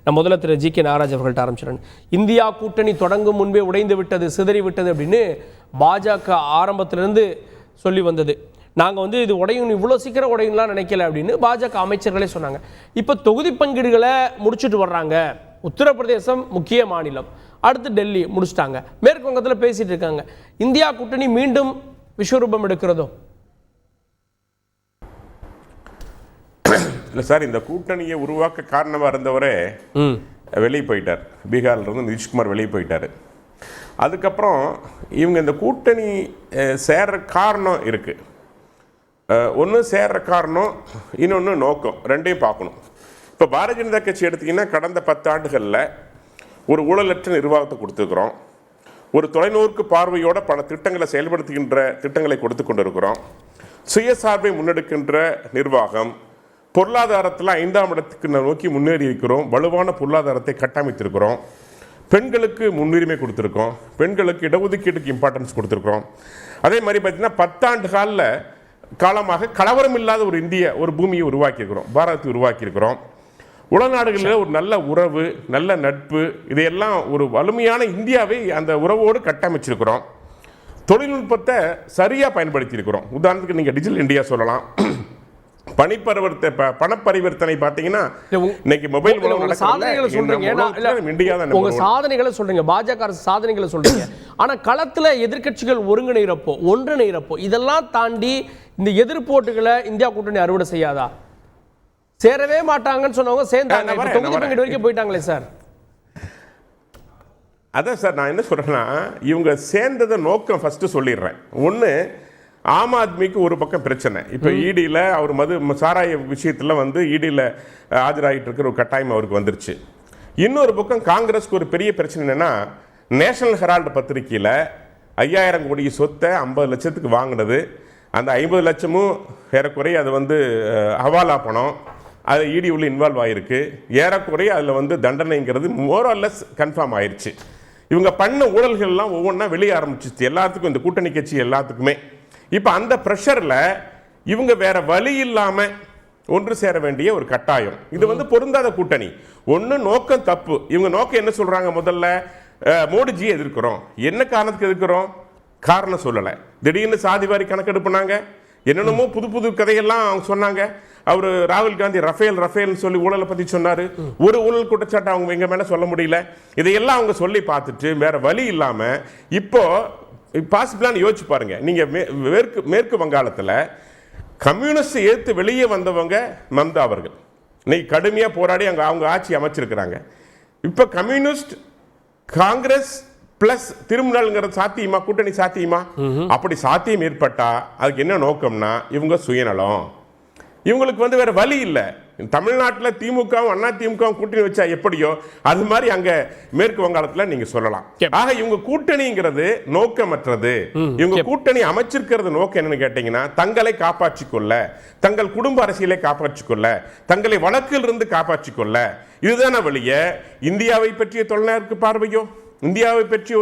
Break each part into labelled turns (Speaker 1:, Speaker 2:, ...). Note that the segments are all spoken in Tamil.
Speaker 1: நான் முதல்ல திரு ஜி.கே. நாகராஜ் அவர்கள்ட்ட ஆரம்பிச்சிடறேன். இந்தியா கூட்டணி தொடங்கும் முன்பே உடைந்து விட்டது, சிதறி விட்டது அப்படின்னு பாஜக ஆரம்பத்திலிருந்து சொல்லி வந்தது. நாங்கள் இது உடையும், இவ்வளோ சீக்கிரம் உடையும்லாம் நினைக்கல அப்படின்னு பாஜக அமைச்சர்களே சொன்னாங்க. இப்போ தொகுதி பங்கீடுகளை முடிச்சுட்டு வர்றாங்க. உத்தரப்பிரதேசம் முக்கிய மாநிலம், அடுத்து டெல்லி முடிச்சுட்டாங்க, மேற்கு வங்கத்தில் பேசிட்டு இருக்காங்க. இந்தியா கூட்டணி மீண்டும் விஸ்வரூபம் எடுக்கிறதோ?
Speaker 2: இல்லை சார், இந்த கூட்டணியை உருவாக்க காரணமாக இருந்தவரே வெளியே போயிட்டார். பீகார்ல இருந்து நிதிஷ்குமார் வெளியே போயிட்டார். அதுக்கப்புறம் இவங்க இந்த கூட்டணி சேர்ற காரணம் இருக்குது. ஒன்று சேர்ற காரணம், இன்னொன்று நோக்கம், ரெண்டையும் பார்க்கணும். இப்போ பாரதிய ஜனதா கட்சி எடுத்திங்கன்னா கடந்த 10 ஆண்டுகளில் ஒரு ஊழலற்ற நிர்வாகத்தை கொடுத்துருக்குறோம். ஒரு தொலைநோக்கு பார்வையோட பல திட்டங்களை செயல்படுத்துகின்ற திட்டங்களை கொடுத்து கொண்டு இருக்கிறோம். சுயசார்பை முன்னெடுக்கின்ற நிர்வாகம், பொருளாதாரத்தில் 5ஆம் இடத்துக்கு நோக்கி முன்னேறி இருக்கிறோம். வலுவான பொருளாதாரத்தை கட்டமைத்திருக்கிறோம். பெண்களுக்கு முன்னுரிமை கொடுத்துருக்கோம். பெண்களுக்கு இடஒதுக்கீட்டுக்கு இம்பார்ட்டன்ஸ் கொடுத்துருக்குறோம். அதே மாதிரி பார்த்திங்கன்னா 10 ஆண்டு காலமாக கலவரம் இல்லாத ஒரு பூமியை உருவாக்கியிருக்கிறோம், பாரதத்தை உருவாக்கியிருக்கிறோம். உலகநாடுகளில் ஒரு நல்ல உறவு, நல்ல நட்பு, இதையெல்லாம் ஒரு வலிமையான இந்தியாவை அந்த உறவோடு கட்டமைச்சிருக்கிறோம். தொழில்நுட்பத்தை சரியாக பயன்படுத்தியிருக்கிறோம். உதாரணத்துக்கு நீங்கள் டிஜிட்டல் இந்தியா சொல்லலாம். பணப்பரிவர்த்தனை பார்த்தீங்கன்னா இன்னைக்கு மொபைல்
Speaker 1: சாதனைகளை சொல்றீங்க, பாஜக அரசு சாதனைகளை சொல்றீங்க. ஆனா களத்துல எதிர்க்கட்சிகள் ஒன்றிணைறப்போ இதெல்லாம் தாண்டி இந்த எதிர்ப்போட்டுகளை இந்தியா கூட்டணி அறுவடை செய்யாதா? சேரவே மாட்டாங்கன்னு சொன்னவங்க சேர்ந்தாங்க, தொகுதி பங்கீடு வரைக்கும் போயிட்டாங்களே சார்.
Speaker 2: அதான் சார் நான் என்ன சொல்றேன்னா, இவங்க சேர்ந்ததை நோக்கம் ஃபர்ஸ்ட் சொல்லிடுறேன். ஒன்று, ஆம் ஆத்மிக்கு ஒரு பக்கம் பிரச்சனை. இப்போ ஈடியில் அவர் சாராய விஷயத்தில் ஈடியில் ஆஜராகிட்டு இருக்கிற ஒரு கட்டாயம் அவருக்கு வந்துருச்சு. இன்னொரு பக்கம் காங்கிரஸ்க்கு ஒரு பெரிய பிரச்சனை என்னென்னா, நேஷனல் ஹெரால்டு பத்திரிகையில் 5000 கோடி சொத்தை 50 லட்சத்துக்கு வாங்கினது, அந்த 50 லட்சமும் ஏறக்குறைய அது ஹவாலா பணம், அது ஈடி உள்ள இன்வால்வ் ஆகிருக்கு. ஏறக்குறைய அதில் தண்டனைங்கிறது மோரல்லஸ் கன்ஃபார்ம் ஆயிடுச்சு. இவங்க பண்ண ஊழல்கள்லாம் ஒவ்வொன்றா வெளியே ஆரம்பிச்சிச்சு எல்லாத்துக்கும், இந்த கூட்டணி கட்சி எல்லாத்துக்குமே. இப்போ அந்த ப்ரெஷரில் இவங்க வேற வழி இல்லாமல் ஒன்று சேர வேண்டிய ஒரு கட்டாயம். இது பொருந்தாத கூட்டணி. ஒன்று நோக்கம் தப்பு. இவங்க நோக்கம் என்ன சொல்கிறாங்க? முதல்ல மோடிஜியை எதிர்க்கிறோம். என்ன காரணத்துக்கு எதிர்க்கிறோம்? காரணம் சொல்லலை. திடீர்னு சாதிவாரி கணக்கெடுப்புனாங்க, என்னென்னமோ புது புது கதையெல்லாம் அவங்க சொன்னாங்க. அவர் ராகுல் காந்தி ரஃபேல்னு சொல்லி ஊழலை பற்றி சொன்னார். ஒரு ஊழல் குற்றச்சாட்டு அவங்க எங்க மேலே சொல்ல முடியல. இதையெல்லாம் அவங்க சொல்லி பார்த்துட்டு வேற வழி இல்லாமல் இப்போ பாசிபிளான்னு யோசிச்சு பாருங்க. நீங்க மேற்கு வங்காளத்தில் கம்யூனிஸ்ட் ஏற்று வெளியே வந்தவங்க மம்தா அவர்கள் இன்னைக்கு கடுமையாக போராடி அவங்க ஆட்சி அமைச்சிருக்கிறாங்க. இப்போ கம்யூனிஸ்ட் காங்கிரஸ் பிளஸ் திருமணங்கிறது சாத்தியமா? கூட்டணி சாத்தியமா? அப்படி சாத்தியம் ஏற்பட்டா அதுக்கு என்ன நோக்கம்னா, இவங்க சுயநலம். இவங்களுக்கு வேற வழி இல்லை. தமிழ்நாட்டில் திமுகவும் அண்ணா திமுகவும் கூட்டணி வச்சா எப்படியோ அது மாதிரி அங்க மேற்கு வங்காளத்தில் நீங்க சொல்லலாம். ஆக இவங்க கூட்டணிங்கிறது நோக்கமற்றது. இவங்க கூட்டணி அமைச்சிருக்கிறது நோக்கம் என்னன்னு கேட்டீங்கன்னா, தங்களை காப்பாற்றிக்கொள்ள, தங்கள் குடும்ப அரசியலை காப்பாற்றிக்கொள்ள, தங்களை வழக்கில் இருந்து காப்பாற்றிக்கொள்ள. இதுதான வழிய இந்தியாவை பற்றிய தொலைநோக்கு பார்வையோ, இந்தியாவை பற்றி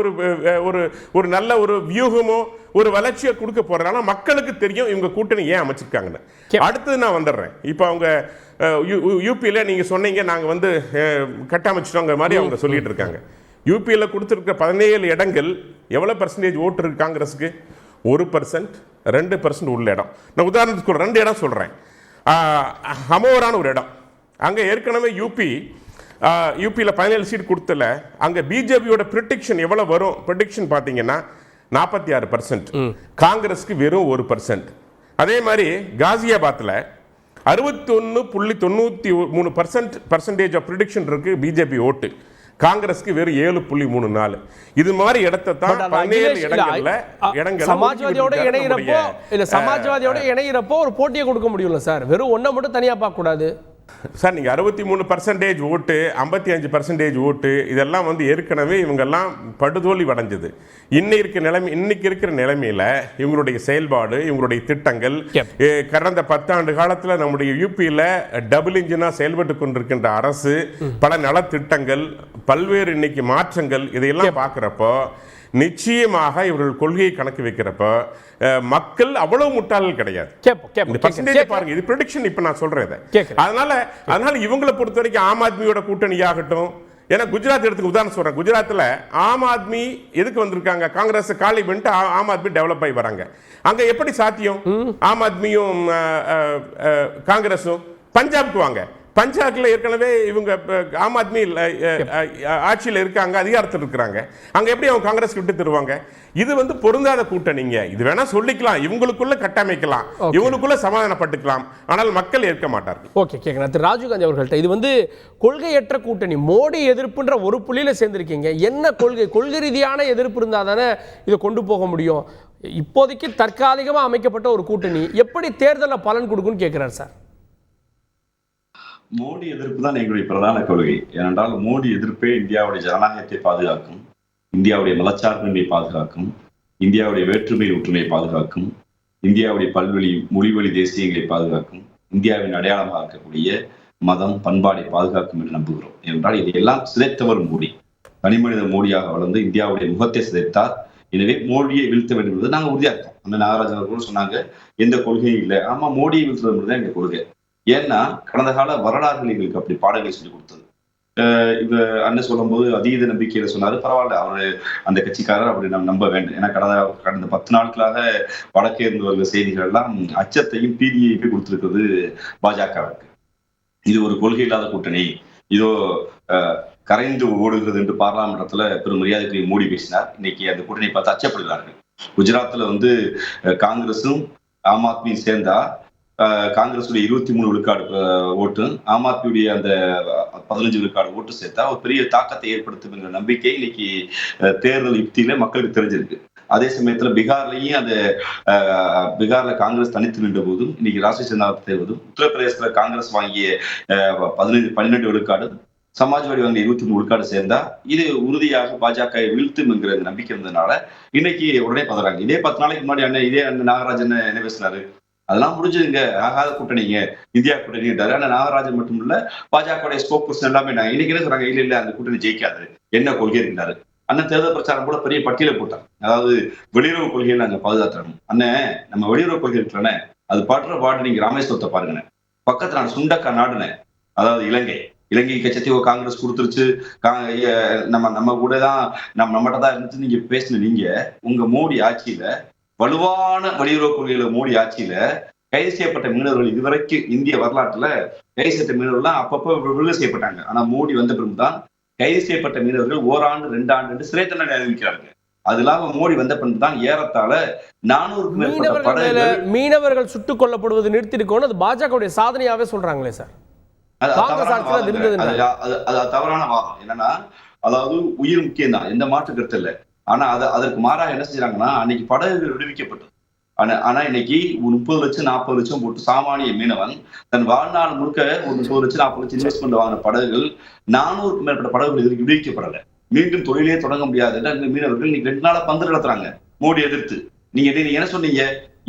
Speaker 2: ஒரு நல்ல ஒரு வியூகமோ ஒரு வளர்ச்சியை கொடுக்க போறதுனால மக்களுக்கு தெரியும் இவங்க கூட்டணி ஏன் அமைச்சிருக்காங்கன்னு. அடுத்தது நான் வந்துடுறேன். இப்போ அவங்க யூபியில் நீங்க சொன்னீங்க நாங்க கட்டமைச்சிட்டோங்கிற மாதிரி அவங்க சொல்லிட்டு இருக்காங்க. யூபியில் கொடுத்துருக்க 17 இடங்கள் எவ்வளவு % ஓட்டு இருக்கு காங்கிரஸுக்கு? 1%, 2% உள்ள இடம். நான் உதாரணத்துக்கு 2 இடம் சொல்றேன். அமோரான ஒரு இடம். அங்க ஏற்கனவே யூபியில் 17 சீட் கொடுத்தல, அங்க பிஜேபியோட ப்ரிடிக்ஷன் எவ்வளவு வரும்? ப்ரிடிக்ஷன் பார்த்தீங்கன்னா 46%, காங்கிரஸ்க்கு வெறும் 1%. அதே மாதிரி காசியாபாத்ல 61.93% ஆஃப் ப்ரிடிக்ஷன் இருக்கு பிஜேபி ஓட்டு, காங்கிரஸ்க்கு வெறும் 7.34. இது மாதிரி இடத்தை தான் 17 இடங்கள்ல
Speaker 1: சமாஜ்வாதியோட இணையிறப்போ ஒரு போட்டியை கொடுக்க முடியும்ல சார். வெறும் ஒன்றை மட்டும் தனியா பார்க்க கூடாது
Speaker 2: சார். நீங்கள் 63% ஓட்டு, 55% ஓட்டு, இதெல்லாம் ஏற்கனவே இவங்கெல்லாம் படுதோல்வி அடைஞ்சது. இன்னைக்கு இருக்கிற நிலைமையில இவங்களுடைய செயல்பாடு, இவங்களுடைய திட்டங்கள் கடந்த 10 ஆண்டு காலத்தில் நம்முடைய யூபியில் டபுள் இன்ஜினா செயல்பட்டு கொண்டிருக்கின்ற அரசு, பல நலத்திட்டங்கள், பல்வேறு இன்னைக்கு மாற்றங்கள், இதையெல்லாம் பார்க்குறப்போ நிச்சயமாக இவர்கள் கொள்கையை கணக்கு வைக்கிறப்ப மக்கள் அவ்வளவு முட்டாள்கள் கிடையாது. இந்த பர்சன்டேஜ் பாருங்க, இது ப்ரெடிக்ஷன். இப்ப நான் சொல்றேன் இதை. அதனால இவங்களை பொறுத்த வரைக்கும் ஆம் ஆத்மியோட கூட்டணி ஆகட்டும். ஏன்னா குஜராத் எடுத்துக்கு உதாரணம் சொல்றேன். குஜராத்தில் ஆம் ஆத்மி எதுக்கு வந்திருக்காங்க? காங்கிரஸ் காலி பண்ணிட்டு ஆம் ஆத்மி டெவலப் ஆகி வராங்க. அங்க எப்படி சாத்தியம்? ஆம் ஆத்மியும் காங்கிரஸும் பஞ்சாப்க்கு வாங்க. பஞ்சாப்ல ஏற்கனவே இவங்க ஆம் ஆத்மி ஆட்சியில் இருக்காங்க, அதிகாரத்தில் இருக்கிறாங்க. அங்க எப்படி அவங்க காங்கிரஸ் விட்டு தருவாங்க? இது பொருந்தாத கூட்டணிங்க. இது வேணா சொல்லிக்கலாம், இவங்களுக்குள்ள கட்டமைக்கலாம், இவங்களுக்குள்ள சமாதானப்பட்டுக்கலாம், ஆனால் மக்கள் ஏற்க மாட்டார்கள்.
Speaker 1: ஓகே, கேட்கணும் திரு ராஜீவ்காந்தி அவர்கள்ட்ட. இது கொள்கையற்ற கூட்டணி, மோடி எதிர்ப்புன்ற ஒரு புள்ளியில சேர்ந்திருக்கீங்க. என்ன கொள்கை ரீதியான எதிர்ப்பு இருந்தா தானே இதை கொண்டு போக முடியும். இப்போதைக்கு தற்காலிகமாக அமைக்கப்பட்ட ஒரு கூட்டணி எப்படி தேர்தலில் பலன் கொடுக்குன்னு கேட்கிறார் சார்.
Speaker 3: மோடி எதிர்ப்பு தான் எங்களுடைய பிரதான கொள்கை. ஏனென்றால் மோடி எதிர்ப்பே இந்தியாவுடைய ஜனநாயகத்தை பாதுகாக்கும், இந்தியாவுடைய மதச்சார்பின்மையை பாதுகாக்கும், இந்தியாவுடைய வேற்றுமை ஒற்றுமையை பாதுகாக்கும், இந்தியாவுடைய பல்வெளி மொழிவழி தேசியங்களை பாதுகாக்கும், இந்தியாவின் அடையாளமாக இருக்கக்கூடிய மதம் பண்பாடை பாதுகாக்கும் என்று நம்புகிறோம். ஏனென்றால் இதையெல்லாம் சிதைத்தவர் மோடி. தனிமனித மோடியாக வளர்ந்து இந்தியாவுடைய முகத்தை சிதைத்தார். எனவே மோடியை வீழ்த்த வேண்டும் என்பது நாங்கள் உறுதியா இருக்கோம். அந்த நாகராஜன் அவர்கள் சொன்னாங்க எந்த கொள்கையும் இல்லை. ஆமா, மோடியை வீழ்த்துவது என்பதுதான் எங்க கொள்கை. ஏன்னா கடந்த கால வரலாறுகள் எங்களுக்கு அப்படி பாடங்களை சொல்லி கொடுத்தது. இவ அண்ணன் சொல்லும் போது அதீத நம்பிக்கையில சொன்னாரு. பரவாயில்ல, அவரு அந்த கட்சிக்காரர் அப்படி நம்ம நம்ப வேண்டும். ஏன்னா கடந்த 10 நாட்களாக வடக்கே இருந்து வருகிற செய்திகள் எல்லாம் அச்சத்தையும் பீதியையும் கொடுத்திருக்கிறது பாஜகவுக்கு. இது ஒரு கொள்கை இல்லாத கூட்டணி, இதோ கரைந்து ஓடுகிறது என்று பாராளுமன்றத்துல பெரும் மரியாதைக்குரிய மோடி பேசினார். இன்னைக்கு அந்த கூட்டணி பார்த்து அச்சப்படுகிறார்கள். குஜராத்ல காங்கிரஸும் ஆம் ஆத்மியும் சேர்ந்தா காங்கிரஸுடைய 23 விழுக்காடு ஓட்டு, ஆம் ஆத்மியுடைய அந்த 15 விழுக்காடு ஓட்டு சேர்த்தா ஒரு பெரிய தாக்கத்தை ஏற்படுத்தும் என்ற நம்பிக்கை இன்னைக்கு தேர்தல் யுக்தியில மக்களுக்கு தெரிஞ்சிருக்கு. அதே சமயத்துல பீகார்ல காங்கிரஸ் தனித்து நின்ற போதும் இன்னைக்கு ராஷ்டிரிய ஜனதா தேர்வதும், உத்தரப்பிரதேசத்துல காங்கிரஸ் வாங்கிய 12 விழுக்காடு, சமாஜ்வாடி வாங்கிய 23 விழுக்காடு சேர்ந்தா இது உறுதியாக பாஜக வீழ்த்தும் என்கிற நம்பிக்கை இருந்ததுனால இன்னைக்கு உடனே பதறாங்க. இதே 10 நாளைக்கு முன்னாடி இதே நாகராஜன் என்ன பேசினாரு? அதெல்லாம் முடிஞ்சதுங்க, ஆகாத கூட்டணிங்க, இந்தியா கூட்டணிட்டாரு. ஆனா நாகராஜன் மட்டும் இல்ல, பாஜக ஸ்போக் பர்சன் எல்லாமே நான் இன்னைக்கு என்ன சொல்றாங்க, இல்ல அந்த கூட்டணி ஜெயிக்காது, என்ன கொள்கை இருக்கிறாரு. அண்ணன் தேர்தல் பிரச்சாரம் கூட பெரிய பட்டியலை போட்டாங்க. அதாவது வெளியுறவு கொள்கையை நாங்க பாதுகாத்துறோம். அண்ணன் நம்ம வெளியுறவு கொள்கை இருக்கிறன அது படுற பாடு நீங்க ராமேஸ்வரத்தை பாருங்க. பக்கத்துல நான் சுண்டக்கா நாடுனேன், அதாவது இலங்கை கட்சத்தையோ காங்கிரஸ் கொடுத்துருச்சு, நம்ம கூட தான் நம்மகிட்ட தான் இருந்துச்சு நீங்க பேசின. நீங்க உங்க மோடி ஆட்சியில வலுவான வெளியுறவு கொள்கையில மோடி ஆட்சியில கைது செய்யப்பட்ட மீனவர்கள் இதுவரைக்கும் இந்திய வரலாற்றுல கைது செய்யப்பட்ட மீனவர்கள்லாம் அப்பப்போ விடுதலை செய்யப்பட்டாங்க. ஆனா மோடி வந்த பிறகுதான் கைது செய்யப்பட்ட மீனவர்கள் 1 ஆண்டு 2 ஆண்டு சிறை தண்டனை அறிவிக்கிறாங்க. அது இல்லாம மோடி வந்த பிறகு தான் ஏறத்தாழ 400க்கும் மேற்பட்ட படகுகள்
Speaker 1: மீனவர்கள் சுட்டுக் கொல்லப்படுவது நிறுத்திருக்கோன்னு அது பாஜகவுடைய சாதனையாவே சொல்றாங்களே சார்.
Speaker 3: அது தவறான வாதம். என்னன்னா, அதாவது உயிர் முக்கியம் தான், எந்த மாற்று கருத்து இல்லை. ஆனா அதற்கு மாறாக என்ன செஞ்சாங்கன்னா, அன்னைக்கு படகுகள் விடுவிக்கப்பட்டது. ஆனா இன்னைக்கு 30 லட்சம் 40 லட்சம் போட்டு சாமானிய மீனவன் தன் வாழ்நாள் முழுக்க ஒரு 30 லட்சம் 40 லட்சம் இன்வெஸ்ட்மெண்ட் வாங்கின படகுகள் 400க்கும் மேற்பட்ட படகுகள் இதற்கு விடுவிக்கப்படல. மீண்டும் தொழிலே தொடங்க முடியாது. மீனவர்கள் இன்னைக்கு 2 நாளா பந்து நடத்துறாங்க மோடி எதிர்த்து. நீங்க என்ன சொன்னீங்க?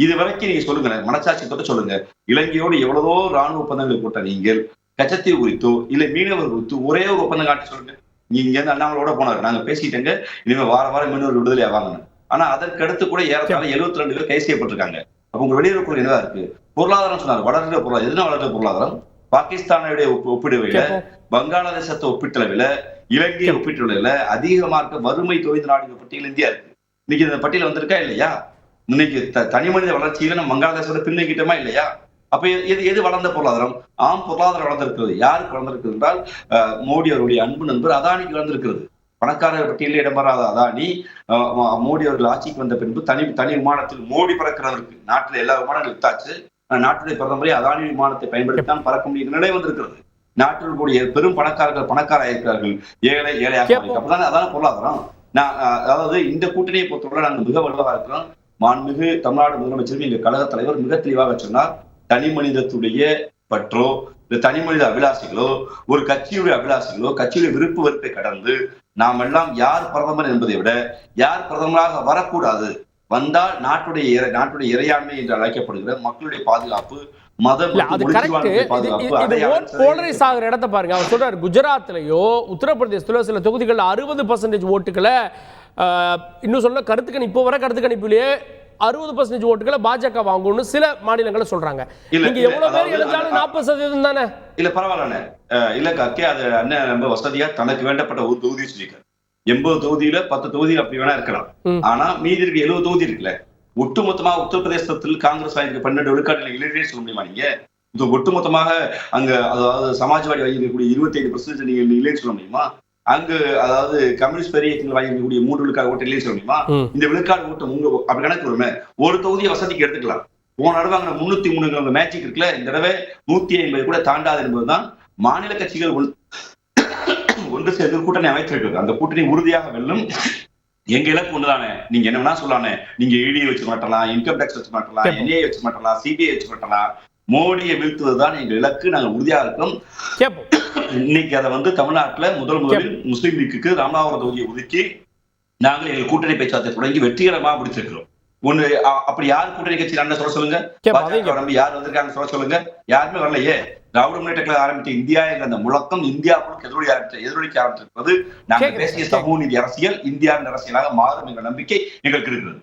Speaker 3: இது வரைக்கும் நீங்க சொல்லுங்க, மனசாட்சி தொட்ட சொல்லுங்க, இலங்கையோடு எவ்வளவோ ராணுவ ஒப்பந்தங்கள் போட்ட நீங்கள் கச்சத்தீவு குறித்தோ இல்ல மீனவர்கள் குறித்து ஒரே ஒரு ஒப்பந்தம் காட்டி சொல்லுங்க. நீங்க இங்க இருந்து அண்ணாமலோட போனாரு, நாங்க பேசிட்டேங்க, இனிமே வாரம் மீனவர்கள் விடுதலை ஆவாங்க. ஆனா அதற்கு அடுத்து கூட ஏறத்தாழ 72 பேர் கைது செய்யப்பட்டிருக்காங்க. அப்ப உங்க வெளியுறவு கொள்கை என்னதான் இருக்கு? பொருளாதாரம் சொன்னார், வளர்கிற பொருளாதாரம். எதுனா வளர்கிற பொருளாதாரம்? பாகிஸ்தானுடைய ஒப்பிடுவையில, பங்களாதேசத்தை ஒப்பிட்டளவில, இலங்கையை ஒப்பிட்டளவில அதிகமா இருக்க வறுமை தொய்ந்த நாடுகள் பட்டியல் இந்தியா இருக்கு. இன்னைக்கு இந்த பட்டியல வந்திருக்கா இல்லையா? இன்னைக்கு தனி மனித வளர்ச்சியில நம்ம வங்காளதேசோட பின்னிக்கிட்டோமா இல்லையா? அப்ப எது வளர்ந்த பொருளாதாரம்? பொருளாதாரம் வளர்ந்திருக்கிறது. யாருக்கு வளர்ந்திருக்கிறது என்றால் மோடி அவருடைய அன்பு நண்பர் அதானிக்கு வளர்ந்திருக்கிறது. பணக்காரர் பட்டியலில் இடம்பெறாத அதானி மோடி அவர்கள் ஆட்சிக்கு வந்த பின்பு தனி விமானத்தில் மோடி பறக்கிறதற்கு நாட்டில் எல்லா விமானங்களும் வித்தாச்சு. நாட்டுடைய பிரதமரை அதானி விமானத்தை பயன்படுத்தி தான் பறக்க முடியும் நிலை வந்திருக்கிறது. நாட்டில் கூடிய பெரும் பணக்காரர் இருக்கிறார்கள், ஏழையாக. அப்பதான் அதான பொருளாதாரம். அதாவது இந்த கூட்டணியை பொறுத்தவரை நாங்கள் மிக வலுவாக இருக்கிறோம். மாண்புமிகு தமிழ்நாடு முதலமைச்சரும் எங்க கழக தலைவர் மிக தெளிவாக சொன்னார், தனி மனிதத்துடைய பற்றோ இல்ல தனி மனித அபிலாஷைகளோ ஒரு கட்சியுடைய அபிலாஷைகளோ கட்சியுடைய விருப்பு வெறுப்பை கடந்து நாம் எல்லாம் யார் பிரதமர் என்பதை விட யார் பிரதமராக வரக்கூடாது, வந்தால் நாட்டுடைய இறையாண்மை என்று அழைக்கப்படுகிற மக்களுடைய பாதுகாப்பு,
Speaker 1: இடத்தை பாருங்க. அவர் சொல்றாரு, குஜராத்லயோ உத்தரப்பிரதேசத்துல சில தொகுதிகள் 60% ஓட்டுகளை இன்னும் சொன்ன கருத்து கணிப்பு, இப்போ வர கருத்து கணிப்பிலேயே 60% ஓட்டுகளை பாஜக வாங்கும்னு சில மாநிலங்களை சொல்றாங்க. நீங்க எவ்வளவு பேர் இணைஞ்சாலும் 40% தானே.
Speaker 3: இல்ல பரவாயில்ல இல்ல காக்கே, அது அண்ணன் ரொம்ப வசதியா தனக்கு வேண்டப்பட்ட ஒரு தொகுதி சொல்லியிருக்காரு. 80 தொகுதியில 10 தொகுதியில் அப்படி வேணா இருக்கலாம். ஆனா மீதி இருக்க 70 தொகுதி இருக்குல்ல, ஒட்டுமொத்தமா உத்தரப்பிரதேசத்தில் காங்கிரஸ் வாங்கி 12 விழுக்காடு இல்லைன்னு சொல்ல முடியுமா நீங்க? ஒட்டுமொத்தமாக அங்க அதாவது சமாஜ்வாடி வாங்கியிருக்கக்கூடிய 25% நீங்க இல்லைன்னு சொல்ல முடியுமா? அங்கு அதாவது கம்யூனிஸ்ட் பெரிய வாங்கியிருக்கக்கூடிய 3 விழுக்காடு ஓட்டு இல்லைன்னு சொல்ல முடியுமா? இந்த விழுக்காடு ஓட்டு உங்க அப்படி கணக்கு வருமே. ஒரு தொகுதியை வசதிக்கு எடுத்துக்கலாம். போன தடவை வாங்கின 303 மேட்சிக் இருக்குல்ல, இந்த தடவை 150 கூட தாண்டாது என்பதுதான் மாநில கட்சிகள் ஒன்று சேர்ந்து கூட்டணி அமைத்திருக்கிறது. அந்த கூட்டணி உறுதியாக வெல்லும். எங்க இலக்கு ஒண்ணுதானே. நீங்க என்ன வேணா சொல்லானே, நீங்க இடி வச்சு மாட்டலாம், இன்கம் டேக்ஸ் வச்சு மாட்டலாம், என்ஏ வச்சு மாட்டலாம், சிபிஐ வச்சு மாட்டலாம். மோடியை வீழ்த்துவதுதான் எங்க இலக்கு. நாங்கள் உறுதியாக இருக்கோம். இன்னைக்கு அதை வந்து தமிழ்நாட்டுல முதலில் முஸ்லீம் லீக்குக்கு ராமநாதபுரம் தொகுதியை ஒதுக்கி நாங்கள் எங்கள் கூட்டணி பேச்சுவார்த்தை தொடங்கி வெற்றிகரமா முடிச்சிருக்கிறோம். ஒண்ணு அப்படி யார் கூட்டணி கட்சி நான் சொல்ல சொல்லுங்க, யார் வந்திருக்காங்க சொல்ல சொல்லுங்க. யாருமே வரலையே. திராவிட முன்னேற்ற கழகம் ஆரம்பித்த இந்தியா என்ற அந்த முழக்கம் இந்தியாவுக்கு எதிரொலிக்க ஆரம்பித்திருப்பது நாங்கள் பேசிய சமூக நீதி அரசியல் இந்தியா அரசியலாக மாறும் என்ற நம்பிக்கை எங்களுக்கு இருக்கிறது.